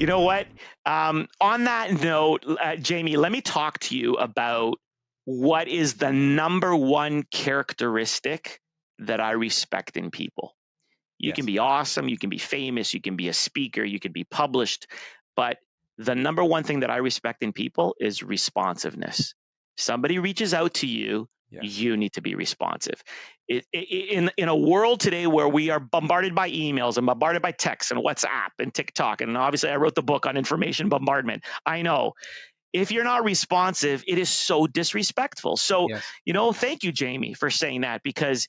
You know what? On that note, Jamie, let me talk to you about what is the number one characteristic that I respect in people. You can Yes. be awesome, you can be famous, you can be a speaker, you can be published, but the number one thing that I respect in people is responsiveness. Somebody reaches out to you, Yes. you need to be responsive. In a world today where we are bombarded by emails and bombarded by texts and WhatsApp and TikTok, and obviously I wrote the book on information bombardment. I know if you're not responsive, it is so disrespectful. So, Yes. thank you, Jamie, for saying that, because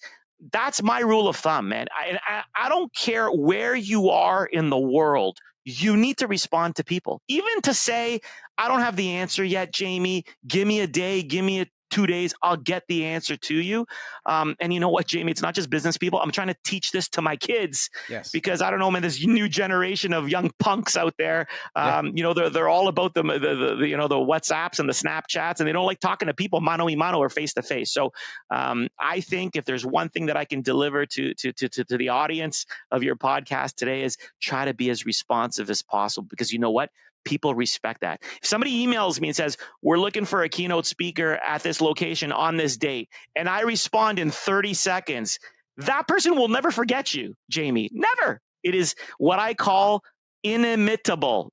that's my rule of thumb, man. I don't care where you are in the world. You need to respond to people. Even to say, I don't have the answer yet, Jamie. Give me a day, give me 2 days. I'll get the answer to you. And you know what, Jamie? It's not just business people. I'm trying to teach this to my kids Yes. because I don't know, man, this new generation of young punks out there, Yeah. they're all about the WhatsApps and the Snapchats, and they don't like talking to people mano a mano or face to face. So I think if there's one thing that I can deliver to the audience of your podcast today is try to be as responsive as possible, because you know what? People respect that. If somebody emails me and says, we're looking for a keynote speaker at this location on this date, and I respond in 30 seconds, that person will never forget you, Jamie. Never. It is what I call inimitability.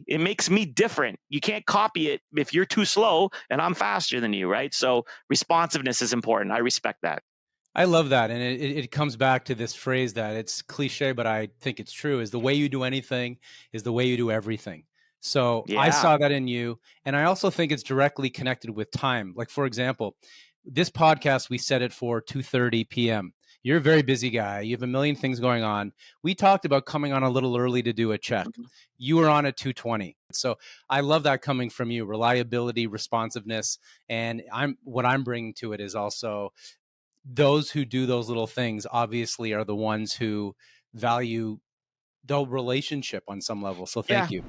It makes me different. You can't copy it if you're too slow and I'm faster than you, right? So responsiveness is important. I respect that. I love that. And it comes back to this phrase that it's cliche, but I think it's true, is the way you do anything is the way you do everything. So I Yeah. saw that in you. And I also think it's directly connected with time. Like, for example, this podcast, we set it for 2:30 p.m. You're a very busy guy. You have a million things going on. We talked about coming on a little early to do a check. You were on at 2:20. So I love that coming from you: reliability, responsiveness. And what I'm bringing to it is also those who do those little things obviously are the ones who value the relationship on some level. So Yeah. thank you.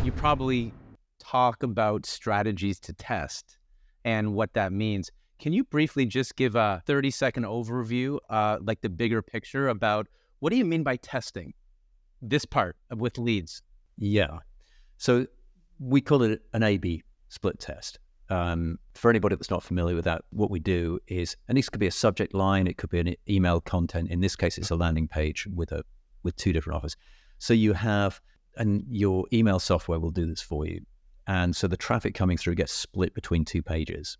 You probably talk about strategies to test and what that means. Can you briefly just give a 30-second overview, like the bigger picture about what do you mean by testing this part with leads? Yeah. So we call it an A/B split test. For anybody that's not familiar with that, what we do is, and this could be a subject line, it could be an email content. In this case, it's a landing page with two different offers. So you have, and your email software will do this for you. And so the traffic coming through gets split between two pages.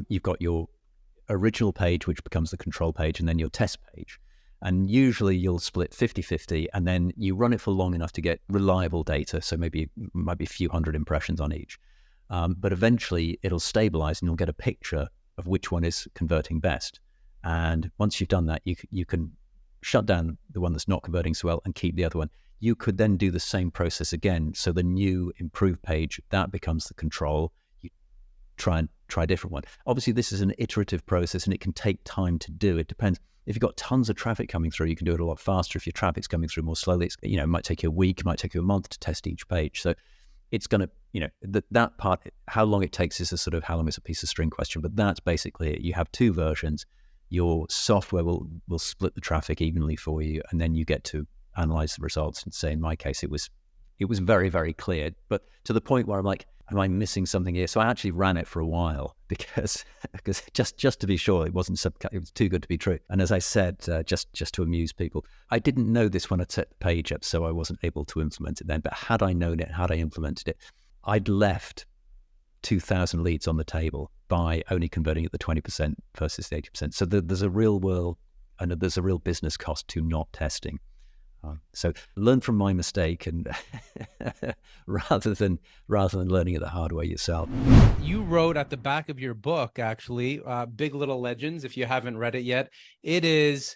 You've got your original page, which becomes the control page, and then your test page. And usually you'll split 50-50, and then you run it for long enough to get reliable data. So maybe might be a few hundred impressions on each. But eventually it'll stabilize and you'll get a picture of which one is converting best. And once you've done that, you can shut down the one that's not converting so well and keep the other one. You could then do the same process again. So the new improved page, that becomes the control. You try a different one. Obviously, this is an iterative process and it can take time to do. It depends. If you've got tons of traffic coming through, you can do it a lot faster. If your traffic's coming through more slowly, it might take you a week, it might take you a month to test each page. So it's going to, that part, how long it takes is a sort of how long is a piece of string question, but that's basically it. You have two versions. Your software will split the traffic evenly for you, and then you get to analyze the results and say, in my case, it was very, very clear, but to the point where I'm like, am I missing something here? So I actually ran it for a while because just to be sure it was too good to be true. And as I said, just to amuse people, I didn't know this when I set the page up, so I wasn't able to implement it then. But had I known it, had I implemented it, I'd left 2,000 leads on the table by only converting at the 20% versus the 80%. So there's a real world and there's a real business cost to not testing. So learn from my mistake, and rather than learning it the hard way yourself. You wrote at the back of your book, actually, Big Little Legends. If you haven't read it yet, it is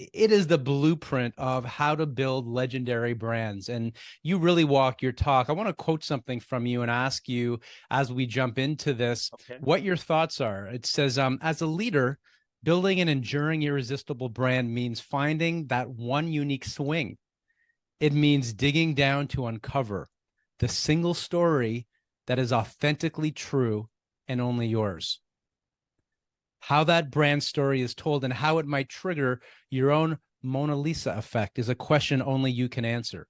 the blueprint of how to build legendary brands. And you really walk your talk. I want to quote something from you and ask you, as we jump into this, what your thoughts are. It says, as a leader, building an enduring, irresistible brand means finding that one unique swing. It means digging down to uncover the single story that is authentically true and only yours. How that brand story is told and how it might trigger your own Mona Lisa effect is a question only you can answer.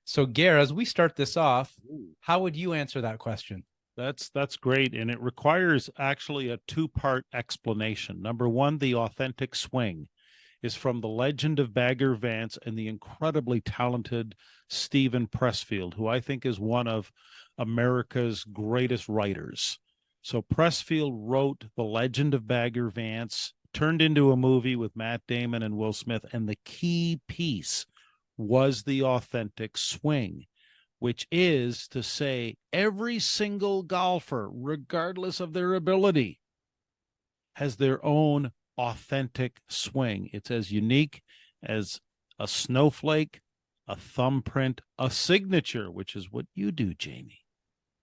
So, Gare, as we start this off, how would you answer that question? That's great, and it requires actually a two-part explanation. Number one, the authentic swing is from the legend of Bagger Vance and the incredibly talented Stephen Pressfield, who I think is one of America's greatest writers. So Pressfield wrote The Legend of Bagger Vance, turned into a movie with Matt Damon and Will Smith, and the key piece was the authentic swing, which is to say every single golfer, regardless of their ability, has their own authentic swing. It's as unique as a snowflake, a thumbprint, a signature, which is what you do, Jamie.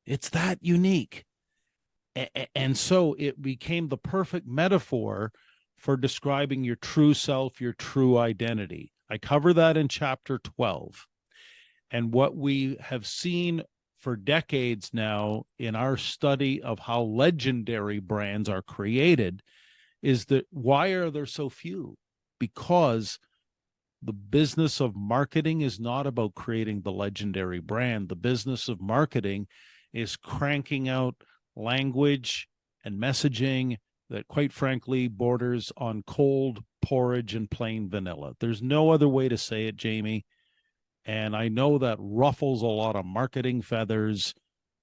It's that unique. And so it became the perfect metaphor for describing your true self, your true identity. I cover that in chapter 12. And what we have seen for decades now in our study of how legendary brands are created is that why are there so few? Because the business of marketing is not about creating the legendary brand. The business of marketing is cranking out language and messaging that, quite frankly, borders on cold porridge and plain vanilla. There's no other way to say it, Jamie. And I know that ruffles a lot of marketing feathers,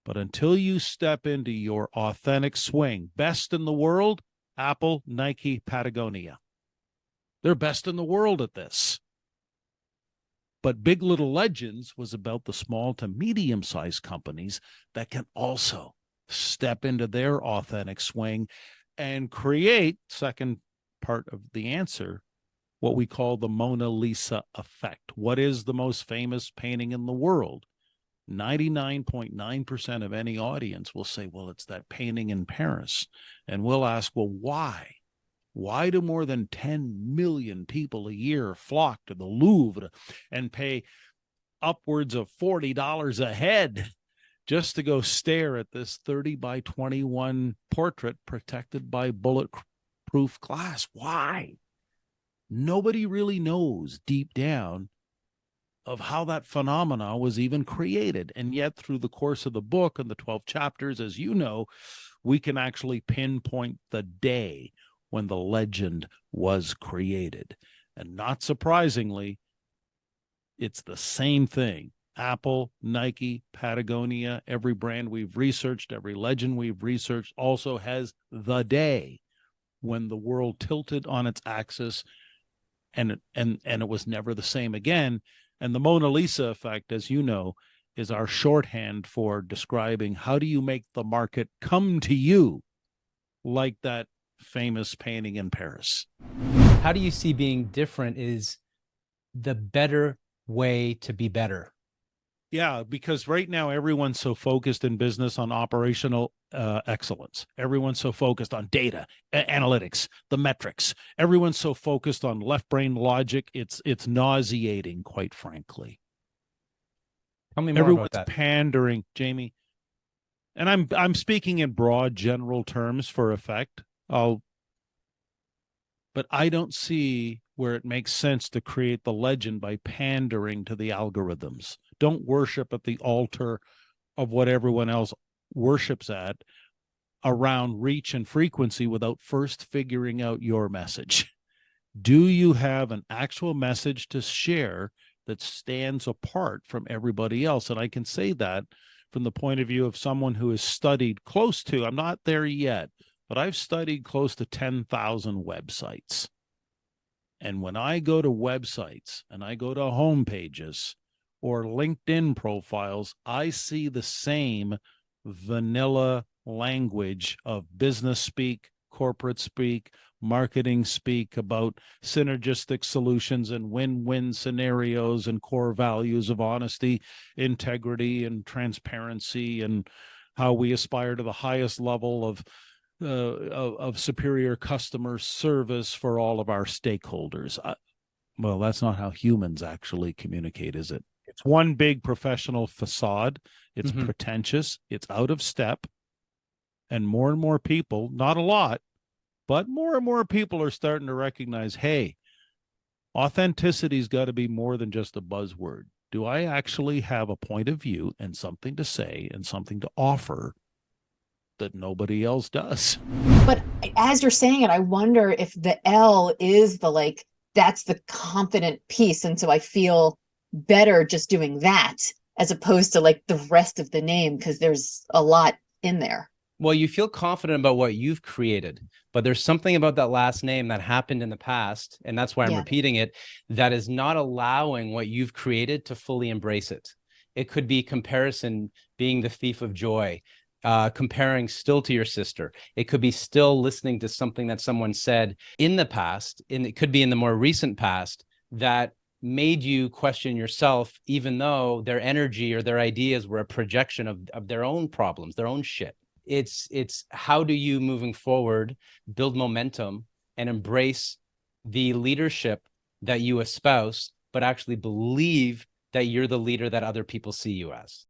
but until you step into your authentic swing, best in the world, Apple, Nike, Patagonia. They're best in the world at this. But Big Little Legends was about the small to medium-sized companies that can also step into their authentic swing and create, second part of the answer, what we call the Mona Lisa effect. What is the most famous painting in the world? 99.9% of any audience will say, well, it's that painting in Paris. And we'll ask, well, why? Why do more than 10 million people a year flock to the Louvre and pay upwards of $40 a head just to go stare at this 30 by 21 portrait protected by bulletproof glass? Why? Nobody really knows deep down of how that phenomena was even created. And yet through the course of the book and the 12 chapters, as you know, we can actually pinpoint the day when the legend was created. And not surprisingly, it's the same thing. Apple, Nike, Patagonia, every brand we've researched, every legend we've researched also has the day when the world tilted on its axis and it was never the same again. And the Mona Lisa effect, as you know, is our shorthand for describing how do you make the market come to you like that famous painting in Paris. How do you see being different is the better way to be better? Yeah, because right now everyone's so focused in business on operational excellence. Everyone's so focused on data, analytics, the metrics. Everyone's so focused on left brain logic. It's nauseating, quite frankly. Tell me more Everyone's about that. pandering, Jamie. And I'm speaking in broad general terms for effect. But I don't see where it makes sense to create the legend by pandering to the algorithms. Don't worship at the altar of what everyone else worships at around reach and frequency without first figuring out your message. Do you have an actual message to share that stands apart from everybody else? And I can say that from the point of view of someone who has studied close to, I'm not there yet, but I've studied close to 10,000 websites. And when I go to websites and I go to home pages or LinkedIn profiles, I see the same vanilla language of business speak, corporate speak, marketing speak about synergistic solutions and win-win scenarios and core values of honesty, integrity, and transparency, and how we aspire to the highest level of superior customer service for all of our stakeholders. Well, that's not how humans actually communicate, is it? It's one big professional facade. It's pretentious. It's out of step. And more people, not a lot, but more and more people are starting to recognize, hey, authenticity's got to be more than just a buzzword. Do I actually have a point of view and something to say and something to offer that nobody else does? But as you're saying it, I wonder if the L is the like, that's the confident piece. And so I feel better just doing that as opposed to like the rest of the name, because there's a lot in there. Well, you feel confident about what you've created, but there's something about that last name that happened in the past, and that's why I'm repeating it, that is not allowing what you've created to fully embrace it. It could be comparison being the thief of joy, comparing still to your sister. It could be still listening to something that someone said in the past, and it could be in the more recent past, that made you question yourself, even though their energy or their ideas were a projection of their own problems, their own shit. It's how do you, moving forward, build momentum and embrace the leadership that you espouse, but actually believe that you're the leader that other people see you as.